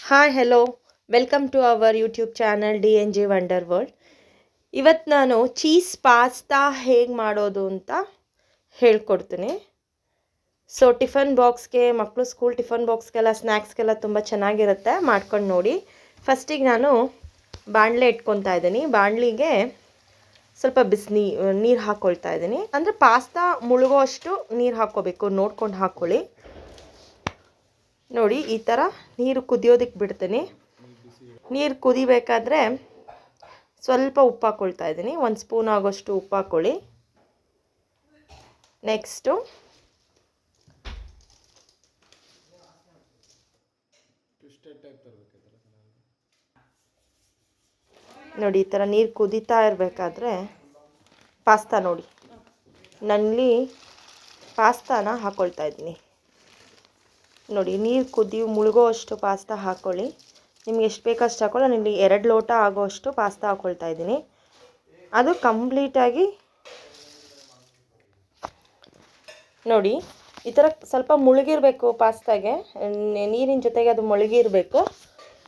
Hi hello welcome to our YouTube channel DNJ wonder world. ಇವತ್ತು ನಾನು cheese pasta ಹೇಗೆ ಮಾಡೋದು ಅಂತ ಹೇಳ್ಕೊಡ್ತೀನಿ. ಸೊ ಟಿಫನ್ ಬಾಕ್ಸ್ಗೆ, ಮಕ್ಕಳು ಸ್ಕೂಲ್ ಟಿಫನ್ ಬಾಕ್ಸ್ಗೆಲ್ಲ, ಸ್ನ್ಯಾಕ್ಸ್ಗೆಲ್ಲ ತುಂಬ ಚೆನ್ನಾಗಿರುತ್ತೆ, ಮಾಡ್ಕೊಂಡು ನೋಡಿ. ಫಸ್ಟಿಗೆ ನಾನು ಬಾಣಲೆ ಇಟ್ಕೊತಾ ಇದ್ದೀನಿ. ಬಾಣಲಿಗೆ ಸ್ವಲ್ಪ ನೀರು ಹಾಕ್ಕೊಳ್ತಾ ಇದ್ದೀನಿ. ಅಂದರೆ ಪಾಸ್ತಾ ಮುಳುಗೋ ಅಷ್ಟು ನೀರು ಹಾಕ್ಕೋಬೇಕು, ನೋಡ್ಕೊಂಡು ಹಾಕ್ಕೊಳ್ಳಿ. ನೋಡಿ, ಈ ಥರ ನೀರು ಕುದಿಯೋದಕ್ಕೆ ಬಿಡ್ತೀನಿ. ನೀರು ಕುದಿಬೇಕಾದ್ರೆ ಸ್ವಲ್ಪ ಉಪ್ಪು ಹಾಕ್ಕೊಳ್ತಾ ಇದ್ದೀನಿ. 1 ಸ್ಪೂನ್ ಆಗೋಷ್ಟು ಉಪ್ಪು ಹಾಕ್ಕೊಳ್ಳಿ. ನೆಕ್ಸ್ಟು ನೋಡಿ, ಈ ಥರ ನೀರು ಕುದೀತಾ ಇರಬೇಕಾದ್ರೆ ಪಾಸ್ತಾ ನೋಡಿ, ನನ್ನಲ್ಲಿ ಪಾಸ್ತಾನ ಹಾಕ್ಕೊಳ್ತಾ ಇದ್ದೀನಿ. ನೋಡಿ, ನೀರು ಮುಳುಗೋ ಅಷ್ಟು ಪಾಸ್ತಾ ಹಾಕ್ಕೊಳ್ಳಿ. ನಿಮ್ಗೆ ಎಷ್ಟು ಬೇಕಷ್ಟು ಹಾಕ್ಕೊಳ್ಳಿ. ನಾನು 2 ಲೋಟ ಆಗೋಷ್ಟು ಪಾಸ್ತಾ ಹಾಕ್ಕೊಳ್ತಾ ಇದ್ದೀನಿ. ಅದು ಕಂಪ್ಲೀಟಾಗಿ ನೋಡಿ, ಈ ಥರ ಸ್ವಲ್ಪ ಮುಳುಗಿರಬೇಕು ಪಾಸ್ತಾಗೆ, ನೀರಿನ ಜೊತೆಗೆ ಅದು ಮುಳುಗಿರಬೇಕು.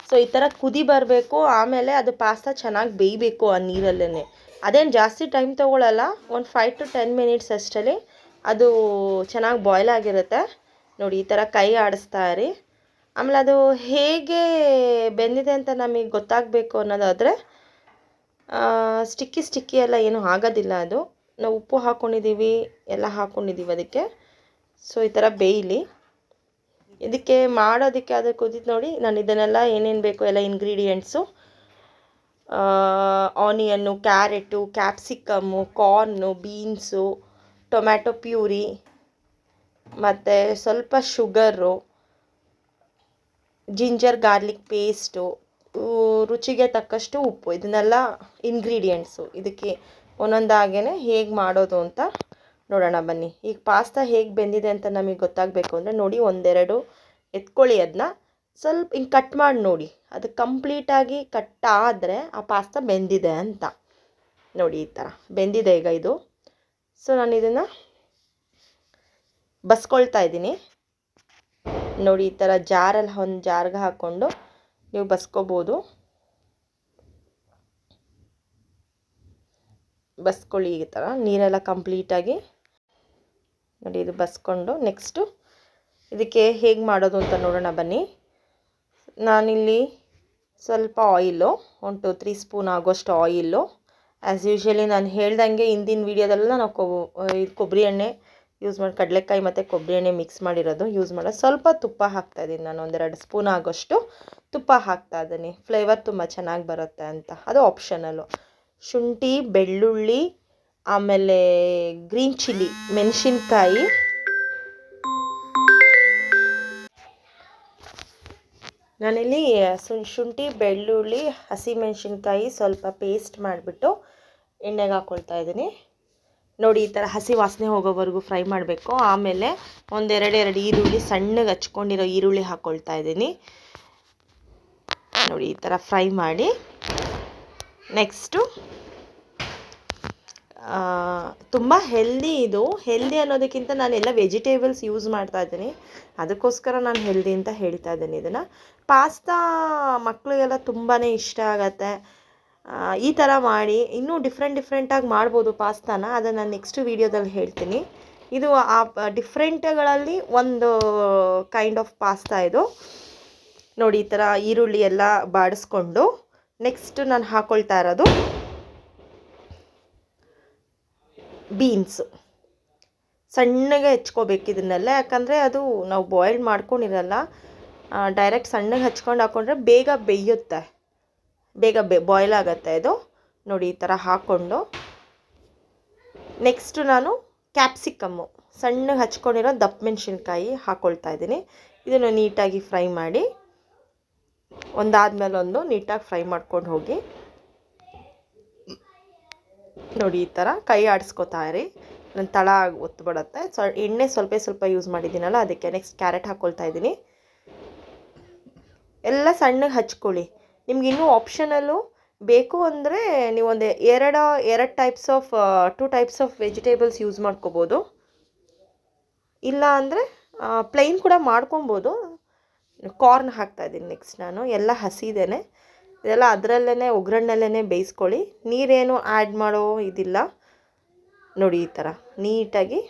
ಸೊ ಈ ಥರ ಕುದಿ ಬರಬೇಕು. ಆಮೇಲೆ ಅದು ಪಾಸ್ತಾ ಚೆನ್ನಾಗಿ ಬೇಯಬೇಕು ಆ ನೀರಲ್ಲೇ. ಅದೇನು ಜಾಸ್ತಿ ಟೈಮ್ ತೊಗೊಳ್ಳಲ್ಲ, ಒಂದು 5 to 10 ಮಿನಿಟ್ಸ್ ಅಷ್ಟರಲ್ಲಿ ಅದು ಚೆನ್ನಾಗಿ ಬಾಯ್ಲ್ ಆಗಿರುತ್ತೆ. ನೋಡಿ, ಈ ಥರ ಕೈ ಆಡಿಸ್ತಾ ಇರಿ. ಆಮೇಲೆ ಅದು ಹೇಗೆ ಬೆಂದಿದೆ ಅಂತ ನಮಗೆ ಗೊತ್ತಾಗಬೇಕು ಅನ್ನೋದಾದರೆ, ಸ್ಟಿಕ್ಕಿ ಎಲ್ಲ ಏನೂ ಆಗೋದಿಲ್ಲ. ಅದು ನಾವು ಉಪ್ಪು ಹಾಕ್ಕೊಂಡಿದ್ದೀವಿ, ಎಲ್ಲ ಹಾಕ್ಕೊಂಡಿದ್ದೀವಿ ಅದಕ್ಕೆ. ಸೊ ಈ ಥರ ಬೇಯಲಿ. ಇದಕ್ಕೆ ಮಾಡೋದಕ್ಕೆ ಅದು ಕುದಿತು ನೋಡಿ. ನಾನು ಇದನ್ನೆಲ್ಲ ಏನೇನು ಬೇಕು ಎಲ್ಲ ingredients, onion, carrot, capsicum, corn, beans, tomato puree, ಮತ್ತು ಸ್ವಲ್ಪ ಶುಗರು, ಜಿಂಜರ್ ಗಾರ್ಲಿಕ್ ಪೇಸ್ಟು, ರುಚಿಗೆ ತಕ್ಕಷ್ಟು ಉಪ್ಪು, ಇದನ್ನೆಲ್ಲ ಇಂಗ್ರೀಡಿಯೆಂಟ್ಸು. ಇದಕ್ಕೆ ಒಂದೊಂದಾಗೇ ಹೇಗೆ ಮಾಡೋದು ಅಂತ ನೋಡೋಣ ಬನ್ನಿ. ಈಗ ಪಾಸ್ತಾ ಹೇಗೆ ಬೆಂದಿದೆ ಅಂತ ನಮಗೆ ಗೊತ್ತಾಗಬೇಕು ಅಂದರೆ ನೋಡಿ, 1-2 ಎತ್ಕೊಳ್ಳಿ. ಅದನ್ನ ಸ್ವಲ್ಪ ಹಿಂಗೆ ಕಟ್ ಮಾಡಿ ನೋಡಿ. ಅದು ಕಂಪ್ಲೀಟಾಗಿ ಕಟ್ಟಾದರೆ ಆ ಪಾಸ್ತಾ ಬೆಂದಿದೆ ಅಂತ. ನೋಡಿ, ಈ ಥರ ಬೆಂದಿದೆ ಈಗ ಇದು. ಸೊ ನಾನು ಇದನ್ನು ಬಸ್ಕೊಳ್ತಾ ಇದ್ದೀನಿ. ನೋಡಿ, ಈ ಥರ ಜಾರಲ್ಲಿ ಒಂದು ಜಾರ್ಗೆ ಹಾಕ್ಕೊಂಡು ನೀವು ಬಸ್ಕೋಬೋದು. ಬಸ್ಕೊಳ್ಳಿ ಈ ಥರ ನೀರೆಲ್ಲ ಕಂಪ್ಲೀಟಾಗಿ. ನೋಡಿ, ಇದು ಬಸ್ಕೊಂಡು ನೆಕ್ಸ್ಟು ಇದಕ್ಕೆ ಹೇಗೆ ಮಾಡೋದು ಅಂತ ನೋಡೋಣ ಬನ್ನಿ. ನಾನಿಲ್ಲಿ ಸ್ವಲ್ಪ ಆಯಿಲು, 1 to 3 ಸ್ಪೂನ್ ಆಗೋಷ್ಟು ಆಯಿಲು. ಆ್ಯಸ್ ಯೂಶ್ವಲಿ ನಾನು ಹೇಳ್ದಂಗೆ ಹಿಂದಿನ ವೀಡಿಯೋದೆಲ್ಲ ನಾವು ಕೊಬ್ಬರಿ ಎಣ್ಣೆ ಯೂಸ್ ಮಾಡಿ, ಕಡಲೆಕಾಯಿ ಮತ್ತು ಕೊಬ್ಬರಿ ಎಣ್ಣೆ ಮಿಕ್ಸ್ ಮಾಡಿರೋದು ಯೂಸ್ ಮಾಡೋದು. ಸ್ವಲ್ಪ ತುಪ್ಪ ಹಾಕ್ತಾಯಿದ್ದೀನಿ ನಾನು, 1-2 ಸ್ಪೂನ್ ಆಗೋಷ್ಟು ತುಪ್ಪ ಹಾಕ್ತಾಯಿದ್ದೀನಿ. ಫ್ಲೇವರ್ ತುಂಬ ಚೆನ್ನಾಗಿ ಬರುತ್ತೆ ಅಂತ. ಅದು ಆಪ್ಷನಲ್ಲು. ಶುಂಠಿ, ಬೆಳ್ಳುಳ್ಳಿ, ಆಮೇಲೆ ಗ್ರೀನ್ ಚಿಲ್ಲಿ, ಮೆಣಸಿನ್ಕಾಯಿ, ನಾನಿಲ್ಲಿ ಶುಂಠಿ, ಬೆಳ್ಳುಳ್ಳಿ, ಹಸಿಮೆಣಸಿನ್ಕಾಯಿ ಸ್ವಲ್ಪ ಪೇಸ್ಟ್ ಮಾಡಿಬಿಟ್ಟು ಎಣ್ಣೆಗೆ ಹಾಕ್ಕೊಳ್ತಾ ಇದ್ದೀನಿ. ನೋಡಿ, ಈ ಥರ ಹಸಿ ವಾಸನೆ ಹೋಗೋವರೆಗೂ ಫ್ರೈ ಮಾಡಬೇಕು. ಆಮೇಲೆ 1-2 ಈರುಳ್ಳಿ, ಸಣ್ಣಗೆ ಹಚ್ಕೊಂಡಿರೋ ಈರುಳ್ಳಿ ಹಾಕ್ಕೊಳ್ತಾ ಇದ್ದೀನಿ. ನೋಡಿ, ಈ ಥರ ಫ್ರೈ ಮಾಡಿ ನೆಕ್ಸ್ಟು ತುಂಬ ಹೆಲ್ದಿ. ಇದು ಹೆಲ್ದಿ ಅನ್ನೋದಕ್ಕಿಂತ ನಾನೆಲ್ಲ ವೆಜಿಟೇಬಲ್ಸ್ ಯೂಸ್ ಮಾಡ್ತಾ ಇದ್ದೀನಿ, ಅದಕ್ಕೋಸ್ಕರ ನಾನು ಹೆಲ್ದಿ ಅಂತ ಹೇಳ್ತಾ ಇದ್ದೀನಿ. ಇದನ್ನು ಪಾಸ್ತಾ ಮಕ್ಕಳಿಗೆಲ್ಲ ತುಂಬಾ ಇಷ್ಟ ಆಗತ್ತೆ. ಈ ಥರ ಮಾಡಿ ಇನ್ನೂ ಡಿಫ್ರೆಂಟಾಗಿ ಮಾಡ್ಬೋದು ಪಾಸ್ತಾನ. ಅದನ್ನು ನಾನು ನೆಕ್ಸ್ಟ್ ವೀಡಿಯೋದಲ್ಲಿ ಹೇಳ್ತೀನಿ. ಇದು ಆ ಡಿಫ್ರೆಂಟ್ಗಳಲ್ಲಿ ಒಂದು ಕೈಂಡ್ ಆಫ್ ಪಾಸ್ತಾ ಇದು. ನೋಡಿ, ಈ ಥರ ಈರುಳ್ಳಿ ಎಲ್ಲ ಬಾಡಿಸ್ಕೊಂಡು ನೆಕ್ಸ್ಟ್ ನಾನು ಹಾಕ್ಕೊಳ್ತಾ ಇರೋದು ಬೀನ್ಸು. ಸಣ್ಣಗೆ ಹೆಚ್ಕೋಬೇಕು ಇದನ್ನೆಲ್ಲ, ಯಾಕಂದರೆ ಅದು ನಾವು ಬಾಯ್ಲ್ ಮಾಡ್ಕೊಂಡಿರಲ್ಲ. ಡೈರೆಕ್ಟ್ ಸಣ್ಣಗೆ ಹಚ್ಕೊಂಡು ಹಾಕ್ಕೊಂಡ್ರೆ ಬೇಗ ಬೇಯುತ್ತೆ, ಬೇಗ ಬಾಯ್ಲ್ ಆಗುತ್ತೆ ಇದು. ನೋಡಿ, ಈ ಥರ ಹಾಕ್ಕೊಂಡು ನೆಕ್ಸ್ಟು ನಾನು ಕ್ಯಾಪ್ಸಿಕಮ್ಮು, ಸಣ್ಣಗೆ ಹಚ್ಕೊಂಡಿರೋ ದಪ್ಪ ಮೆಣಸಿನ್ಕಾಯಿ ಹಾಕ್ಕೊಳ್ತಾ ಇದ್ದೀನಿ. ಇದನ್ನು ನೀಟಾಗಿ ಫ್ರೈ ಮಾಡಿ, ಒಂದಾದ್ಮೇಲೆ ಒಂದು ನೀಟಾಗಿ ಫ್ರೈ ಮಾಡ್ಕೊಂಡು ಹೋಗಿ. ನೋಡಿ, ಈ ಥರ ಕೈ ಆಡಿಸ್ಕೊತಾ ಇರಿ, ನನ್ನ ತಳ ಒತ್ತುಬಿಡುತ್ತೆ. ಎಣ್ಣೆ ಸ್ವಲ್ಪ ಯೂಸ್ ಮಾಡಿದ್ದೀನಲ್ಲ ಅದಕ್ಕೆ. ನೆಕ್ಸ್ಟ್ ಕ್ಯಾರೆಟ್ ಹಾಕ್ಕೊಳ್ತಾ ಇದ್ದೀನಿ. ಎಲ್ಲ ಸಣ್ಣಗೆ ಹಚ್ಕೊಳ್ಳಿ. ನಿಮ್ಗೆ ಇನ್ನೂ ಆಪ್ಷನಲ್ಲು ಬೇಕು ಅಂದರೆ ನೀವು two types of vegetables use ಮಾಡ್ಕೋಬೋದು. ಇಲ್ಲ ಅಂದರೆ ಪ್ಲೈನ್ ಕೂಡ ಮಾಡ್ಕೊಬೋದು. ಕಾರ್ನ್ ಹಾಕ್ತಾಯಿದ್ದೀನಿ ನೆಕ್ಸ್ಟ್ ನಾನು. ಎಲ್ಲ ಹಸಿದೇನೆ, ಇದೆಲ್ಲ ಅದರಲ್ಲೇ ಒಗ್ಗರಣೆಲ್ಲೇ ಬೇಯಿಸ್ಕೊಳ್ಳಿ. ನೀರೇನು ಆ್ಯಡ್ ಮಾಡೋ ಇದಿಲ್ಲ ನೋಡಿ. ಈ ಥರ ನೀಟಾಗಿ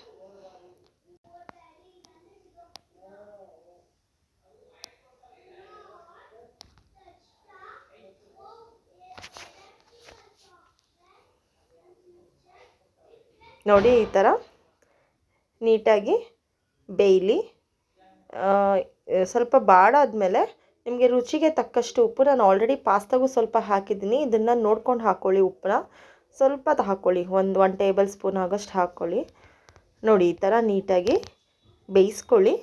ನೋಡಿ, ಈ ಥರ ನೀಟಾಗಿ ಬೇಯಲಿ. ಸ್ವಲ್ಪ ಬಾಡಾದಮೇಲೆ ನಿಮಗೆ ರುಚಿಗೆ ತಕ್ಕಷ್ಟು ಉಪ್ಪು, ನಾನು ಆಲ್ರೆಡಿ ಪಾಸ್ತಾಗೂ ಸ್ವಲ್ಪ ಹಾಕಿದ್ದೀನಿ, ಇದನ್ನು ನೋಡ್ಕೊಂಡು ಹಾಕ್ಕೊಳ್ಳಿ. ಉಪ್ಪನ್ನ ಸ್ವಲ್ಪ ಹಾಕ್ಕೊಳ್ಳಿ, ಒನ್ ಟೇಬಲ್ ಸ್ಪೂನ್ ಆಗೋಷ್ಟು ಹಾಕ್ಕೊಳ್ಳಿ. ನೋಡಿ, ಈ ಥರ ನೀಟಾಗಿ ಬೇಯಿಸ್ಕೊಳ್ಳಿ.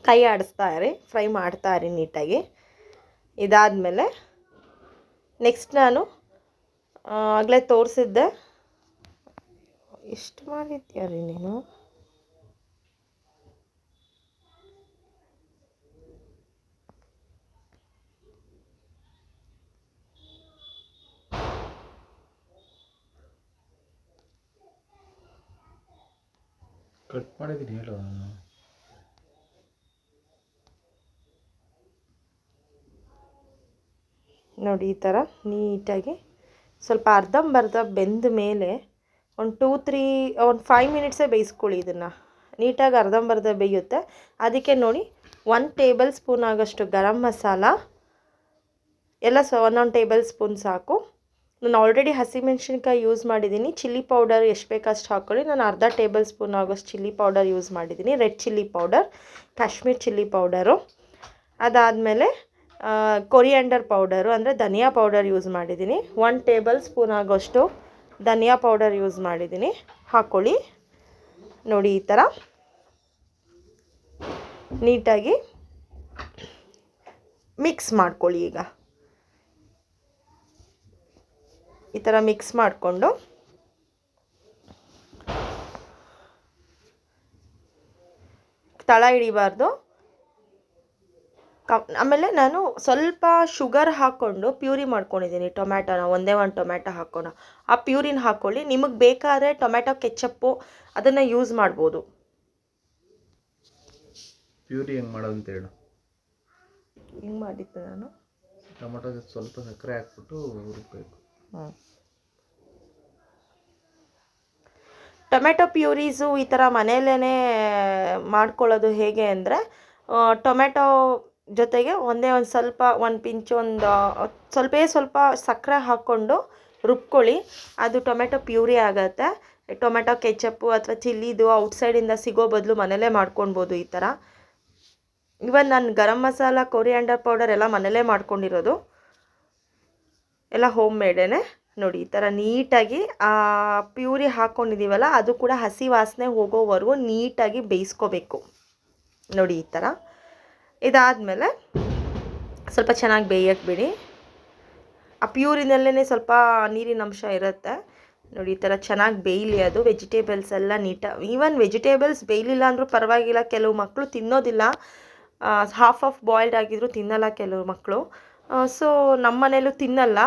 ಕೈ ಆಡಿಸ್ತಾ ಇರಿ, ಫ್ರೈ ಮಾಡ್ತಾ ಇರಿ ನೀಟಾಗಿ. ಇದಾದಮೇಲೆ ನೆಕ್ಸ್ಟ್ ನಾನು ಆಗಲೇ ತೋರಿಸಿದ್ದೆ. ಎಷ್ಟು ಮಾಡಿದ್ಯಾ ರೀ ನೀನು? ಕಟ್ ಮಾಡಿದ್ದೀನಿ ಹೇಳು. ನೋಡಿ, ಈ ಥರ ನೀಟಾಗಿ ಸ್ವಲ್ಪ ಅರ್ಧಂಬರ್ಧ ಬೆಂದ ಮೇಲೆ ಒಂದು 5 ಮಿನಿಟ್ಸೇ ಬೇಯಿಸ್ಕೊಳ್ಳಿ. ಇದನ್ನು ನೀಟಾಗಿ ಅರ್ಧಂಬರ್ಧ ಬೇಯುತ್ತೆ. ಅದಕ್ಕೆ ನೋಡಿ 1 ಟೇಬಲ್ ಸ್ಪೂನ್ ಆಗೋಷ್ಟು ಗರಂ ಮಸಾಲ, ಎಲ್ಲ ಒಂದೊಂದು ಟೇಬಲ್ ಸ್ಪೂನ್ ಸಾಕು. ನಾನು ಆಲ್ರೆಡಿ ಹಸಿಮೆಣ್ಸಿನ್ಕಾಯಿ ಯೂಸ್ ಮಾಡಿದ್ದೀನಿ. ಚಿಲ್ಲಿ ಪೌಡರ್ ಎಷ್ಟು ಬೇಕಷ್ಟು ಹಾಕ್ಕೊಳ್ಳಿ. ನಾನು ಅರ್ಧ ಟೇಬಲ್ ಸ್ಪೂನ್ ಆಗೋಷ್ಟು ಚಿಲ್ಲಿ ಪೌಡರ್ ಯೂಸ್ ಮಾಡಿದ್ದೀನಿ, red chilli powder, Kashmir chilli powder. ಅದಾದಮೇಲೆ ಕೊರಿಯಾಂಡರ್ ಪೌಡರು ಅಂದರೆ ಧನಿಯಾ ಪೌಡರ್ ಯೂಸ್ ಮಾಡಿದ್ದೀನಿ. 1 ಟೇಬಲ್ ಸ್ಪೂನ್ ಆಗೋಷ್ಟು ಧನಿಯಾ ಪೌಡರ್ ಯೂಸ್ ಮಾಡಿದ್ದೀನಿ, ಹಾಕ್ಕೊಳ್ಳಿ. ನೋಡಿ, ಈ ಥರ ನೀಟಾಗಿ ಮಿಕ್ಸ್ ಮಾಡ್ಕೊಳ್ಳಿ. ಈಗ ಈ ಥರ ಮಿಕ್ಸ್ ಮಾಡಿಕೊಂಡು ತಳ ಹಿಡಿಬಾರ್ದು. ಆಮೇಲೆ ನಾನು ಸ್ವಲ್ಪ ಶುಗರ್ ಹಾಕ್ಕೊಂಡು ಪ್ಯೂರಿ ಮಾಡ್ಕೊಂಡಿದ್ದೀನಿ. ಟೊಮ್ಯಾಟೋನ ಒಂದೇ ಒಂದು ಟೊಮ್ಯಾಟೊ ಹಾಕ್ಕೊಂಡು ಆ ಪ್ಯೂರಿನ ಹಾಕ್ಕೊಳ್ಳಿ. ನಿಮಗೆ ಬೇಕಾದರೆ ಟೊಮ್ಯಾಟೊ ಕೆಚಪ್ಪು ಅದನ್ನು ಯೂಸ್ ಮಾಡ್ಬೋದು. ಪ್ಯೂರಿ ಹೆಂಗೆ ಮಾಡೋದು ಅಂತ ಹೇಳು. ಹೆಂಗೆ ಮಾಡಿದ್ದು ನಾನು? ಟೊಮೆಟೊ ಸ್ವಲ್ಪ ಸಕ್ಕರೆ ಹಾಕ್ಬಿಟ್ಟು ರುಬ್ಬೇಕು. ಟೊಮೆಟೊ ಪ್ಯೂರೀಸು ಈ ಥರ ಮನೆಯಲ್ಲೇ ಮಾಡ್ಕೊಳ್ಳೋದು ಹೇಗೆ ಅಂದರೆ, ಟೊಮೆಟೊ ಜೊತೆಗೆ ಒಂದೇ ಒಂದು ಸ್ವಲ್ಪ ಪಿಂಚ್ ಸ್ವಲ್ಪ ಸಕ್ಕರೆ ಹಾಕ್ಕೊಂಡು ರುಬ್ಕೊಳ್ಳಿ. ಅದು ಟೊಮೆಟೊ ಪ್ಯೂರಿ ಆಗುತ್ತೆ. ಟೊಮೆಟೊ ಕೆಚಪ್ಪು ಅಥವಾ ಚಿಲ್ಲಿದು ಔಟ್ಸೈಡಿಂದ ಸಿಗೋ ಬದಲು ಮನೇಲೇ ಮಾಡ್ಕೊಳ್ಬೋದು ಈ ಥರ. ಇವನ್ ನಾನು ಗರಂ ಮಸಾಲ, ಕೊರಿಯಾಂಡರ್ ಪೌಡರ್ ಎಲ್ಲ ಮನೇಲೇ ಮಾಡ್ಕೊಂಡಿರೋದು, ಎಲ್ಲ ಹೋಮ್ ಮೇಡೇ. ನೋಡಿ, ಈ ಥರ ನೀಟಾಗಿ ಆ ಪ್ಯೂರಿ ಹಾಕ್ಕೊಂಡಿದ್ದೀವಲ್ಲ ಅದು ಕೂಡ ಹಸಿ ವಾಸನೆ ಹೋಗೋವರೆಗೂ ನೀಟಾಗಿ ಬೇಯಿಸ್ಕೋಬೇಕು. ನೋಡಿ, ಈ ಥರ. ಇದಾದಮೇಲೆ ಸ್ವಲ್ಪ ಚೆನ್ನಾಗಿ ಬೇಯಕ್ಕೆ ಬಿಡಿ. ಆ ಪ್ಯೂರಿನಲ್ಲೇ ಸ್ವಲ್ಪ ನೀರಿನ ಅಂಶ ಇರುತ್ತೆ. ನೋಡಿ, ಈ ಥರ ಚೆನ್ನಾಗಿ ಬೇಯಲಿ ಅದು. ವೆಜಿಟೇಬಲ್ಸ್ ಎಲ್ಲ ಈವನ್ ವೆಜಿಟೇಬಲ್ಸ್ ಬೇಯಲಿಲ್ಲ ಅಂದರೂ ಪರವಾಗಿಲ್ಲ. ಕೆಲವು ಮಕ್ಕಳು ತಿನ್ನೋದಿಲ್ಲ, ಹಾಫ್ ಬಾಯ್ಲ್ಡ್ ಆಗಿದ್ರು ತಿನ್ನಲ್ಲ ಕೆಲವು ಮಕ್ಕಳು. ಸೊ ನಮ್ಮ ಮನೇಲೂ ತಿನ್ನಲ್ಲ,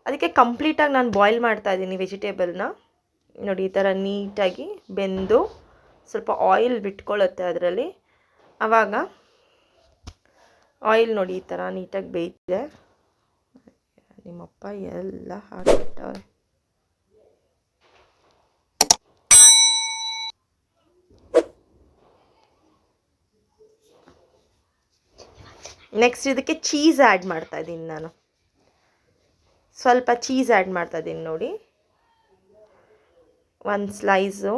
ಅದಕ್ಕೆ ಕಂಪ್ಲೀಟಾಗಿ ನಾನು ಬಾಯ್ಲ್ ಮಾಡ್ತಾಯಿದ್ದೀನಿ ವೆಜಿಟೇಬಲ್ನ. ನೋಡಿ, ಈ ಥರ ನೀಟಾಗಿ ಬೆಂದು ಸ್ವಲ್ಪ ಆಯಿಲ್ ಬಿಟ್ಕೊಳ್ಳುತ್ತೆ ಅದರಲ್ಲಿ. ಆವಾಗ ಆಯಿಲ್ ನೋಡಿ ಈ ಥರ ನೀಟಾಗಿ ಬೇಯ್ತಿದೆ. ನಿಮ್ಮಪ್ಪ ಎಲ್ಲ ಹಾಕಿಬಿಟ್ಟವ್ರೆ. ನೆಕ್ಸ್ಟ್ ಇದಕ್ಕೆ ಚೀಸ್ ಆ್ಯಡ್ ಮಾಡ್ತಾಯಿದ್ದೀನಿ ನಾನು. ಸ್ವಲ್ಪ ಚೀಸ್ ಆ್ಯಡ್ ಮಾಡ್ತಾಯಿದ್ದೀನಿ ನೋಡಿ. 1 ಸ್ಲೈಸು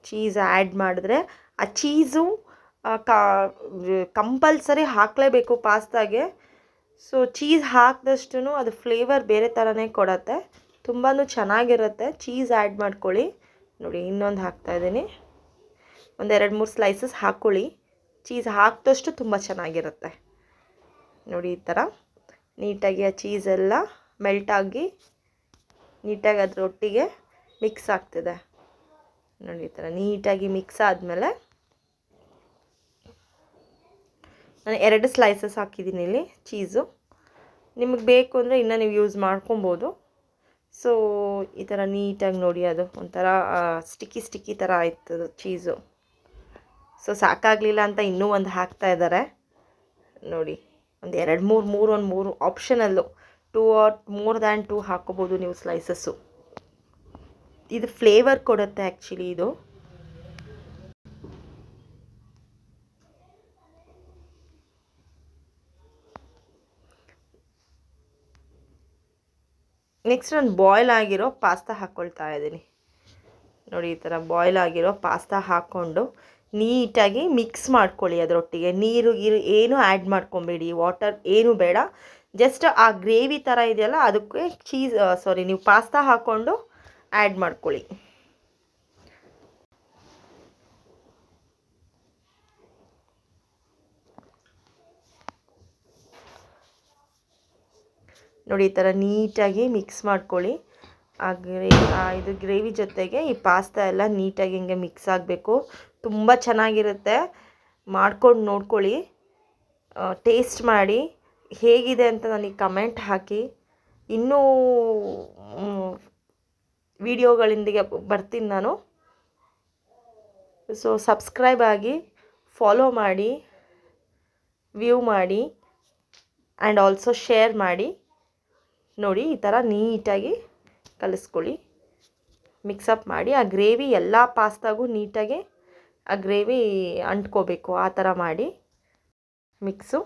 ಚೀಸ್ ಆ್ಯಡ್ ಮಾಡಿದ್ರೆ ಆ ಚೀಸು ಕಂಪಲ್ಸರಿ ಹಾಕಲೇಬೇಕು ಪಾಸ್ತಾಗೆ. ಸೊ ಚೀಸ್ ಹಾಕಿದಷ್ಟು ಅದು ಫ್ಲೇವರ್ ಬೇರೆ ಥರನೇ ಕೊಡುತ್ತೆ, ತುಂಬಾ ಚೆನ್ನಾಗಿರುತ್ತೆ. ಚೀಸ್ ಆ್ಯಡ್ ಮಾಡ್ಕೊಳ್ಳಿ. ನೋಡಿ, ಇನ್ನೊಂದು ಹಾಕ್ತಾಯಿದ್ದೀನಿ. 1-2-3 ಸ್ಲೈಸಸ್ ಹಾಕ್ಕೊಳ್ಳಿ. ಚೀಸ್ ಹಾಕಿದಷ್ಟು ತುಂಬ ಚೆನ್ನಾಗಿರುತ್ತೆ. ನೋಡಿ, ಈ ಥರ ನೀಟಾಗಿ ಆ ಚೀಸೆಲ್ಲ ಮೆಲ್ಟಾಗಿ ನೀಟಾಗಿ ಅದರೊಟ್ಟಿಗೆ ಮಿಕ್ಸ್ ಆಗ್ತಿದೆ. ನೋಡಿ, ಈ ಥರ ನೀಟಾಗಿ ಮಿಕ್ಸ್ ಆದಮೇಲೆ ನಾನು 2 ಸ್ಲೈಸಸ್ ಹಾಕಿದ್ದೀನಿ ಇಲ್ಲಿ ಚೀಸು. ನಿಮಗೆ ಬೇಕು ಅಂದರೆ ಇನ್ನೂ ನೀವು ಯೂಸ್ ಮಾಡ್ಕೊಬೋದು. ಸೊ ಈ ಥರ ನೀಟಾಗಿ ನೋಡಿ, ಅದು ಒಂಥರ ಸ್ಟಿಕ್ಕಿ ಥರ ಆಯ್ತದು ಚೀಸು. ಸೊ ಸಾಕಾಗಲಿಲ್ಲ ಅಂತ ಇನ್ನೂ ಒಂದು ಹಾಕ್ತಾ ಇದ್ದಾರೆ ನೋಡಿ. ಒಂದು 2 3 ಆಪ್ಷನಲ್ಲು 2 ಆರ್ ಮೋರ್ ದ್ಯಾನ್ 2 ಹಾಕ್ಕೋಬೋದು ನೀವು ಸ್ಲೈಸಸ್ಸು. ಇದು ಫ್ಲೇವರ್ ಕೊಡುತ್ತೆ ಆ್ಯಕ್ಚುಲಿ ಇದು. ನೆಕ್ಸ್ಟ್ ನಾನು ಬಾಯ್ಲ್ ಆಗಿರೋ ಪಾಸ್ತಾ ಹಾಕ್ಕೊಳ್ತಾ ಇದ್ದೀನಿ ನೋಡಿ. ಈ ಥರ ಬಾಯ್ಲ್ ಆಗಿರೋ ಪಾಸ್ತಾ ಹಾಕ್ಕೊಂಡು ನೀಟಾಗಿ ಮಿಕ್ಸ್ ಮಾಡ್ಕೊಳ್ಳಿ. ಅದರೊಟ್ಟಿಗೆ ನೀರು ಏನು ಆ್ಯಡ್ ಮಾಡ್ಕೊಬೇಡಿ, ವಾಟರ್ ಏನು ಬೇಡ. ಜಸ್ಟ್ ಆ ಗ್ರೇವಿ ಥರ ಇದೆಯಲ್ಲ ಅದಕ್ಕೆ ನೀವು ಪಾಸ್ತಾ ಹಾಕ್ಕೊಂಡು ಆ್ಯಡ್ ಮಾಡ್ಕೊಳ್ಳಿ. ನೋಡಿ ಈ ಥರ ನೀಟಾಗಿ ಮಿಕ್ಸ್ ಮಾಡ್ಕೊಳ್ಳಿ. ಇದು ಗ್ರೇವಿ ಜೊತೆಗೆ ಈ ಪಾಸ್ತಾ ಎಲ್ಲ ನೀಟಾಗಿ ಹಿಂಗೆ ಮಿಕ್ಸ್ ಆಗಬೇಕು. ತುಂಬ ಚೆನ್ನಾಗಿರುತ್ತೆ. ಮಾಡ್ಕೊಂಡು ನೋಡ್ಕೊಳ್ಳಿ, ಟೇಸ್ಟ್ ಮಾಡಿ ಹೇಗಿದೆ ಅಂತ ನನಗೆ ಕಮೆಂಟ್ ಹಾಕಿ. ಇನ್ನೂ ವಿಡಿಯೋಗಳಿಂದಿಗೆ ಬರ್ತೀನಿ ನಾನು. ಸೊ ಸಬ್ಸ್ಕ್ರೈಬ್ ಆಗಿ, ಫಾಲೋ ಮಾಡಿ, ವ್ಯೂ ಮಾಡಿ ಆ್ಯಂಡ್ ಆಲ್ಸೋ ಶೇರ್ ಮಾಡಿ. ನೋಡಿ ಈ ಥರ ನೀಟಾಗಿ ಕಲಿಸ್ಕೊಳ್ಳಿ, ಮಿಕ್ಸಪ್ ಮಾಡಿ. ಆ ಗ್ರೇವಿ ಎಲ್ಲ ಪಾಸ್ತಾಗೂ ನೀಟಾಗಿ ಆ ಗ್ರೇವಿ ಅಂಟ್ಕೋಬೇಕು, ಆ ಥರ ಮಾಡಿ ಮಿಕ್ಸು.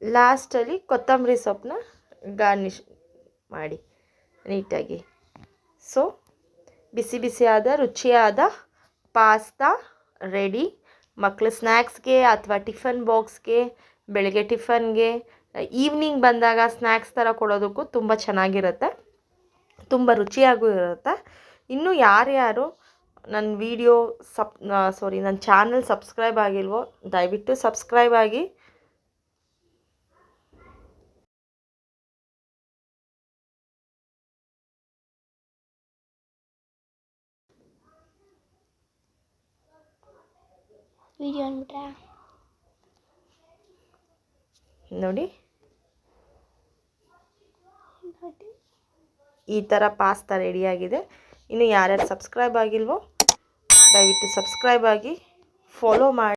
ಲಾಸ್ಟಲ್ಲಿ ಕೊತ್ತಂಬರಿ ಸೊಪ್ಪನ್ನ ಗಾರ್ನಿಷ್ ಮಾಡಿ ನೀಟಾಗಿ. ಸೊ ಬಿಸಿ ಬಿಸಿಯಾದ ರುಚಿಯಾದ ಪಾಸ್ತಾ ರೆಡಿ. ಮಕ್ಕಳು ಸ್ನ್ಯಾಕ್ಸ್ಗೆ ಅಥವಾ ಟಿಫನ್ ಬಾಕ್ಸ್ಗೆ, ಬೆಳಗ್ಗೆ ಟಿಫನ್ಗೆ, ಈವ್ನಿಂಗ್ ಬಂದಾಗ ಸ್ನ್ಯಾಕ್ಸ್ ಥರ ಕೊಡೋದಕ್ಕೂ ತುಂಬ ಚೆನ್ನಾಗಿರುತ್ತೆ, ತುಂಬ ರುಚಿಯಾಗೂ ಇರುತ್ತೆ. ಇನ್ನೂ ಯಾರ್ಯಾರು ನನ್ನ ವಿಡಿಯೋ ನನ್ನ ಚಾನಲ್ ಸಬ್ಸ್ಕ್ರೈಬ್ ಆಗಿಲ್ವೋ ದಯವಿಟ್ಟು ಸಬ್ಸ್ಕ್ರೈಬ್ ಆಗಿ. ವಿಡಿಯೋ ಅಂದ್ಬಿಟ್ರೆ ನೋಡಿ ಈ ಥರ ಪಾಸ್ತಾ ರೆಡಿಯಾಗಿದೆ. ಇನ್ನು ಯಾರ್ಯಾರು ಸಬ್ಸ್ಕ್ರೈಬ್ ಆಗಿಲ್ವೋ ದಯವಿಟ್ಟು ಸಬ್ಸ್ಕ್ರೈಬ್ ಆಗಿ, ಫಾಲೋ ಮಾಡಿ.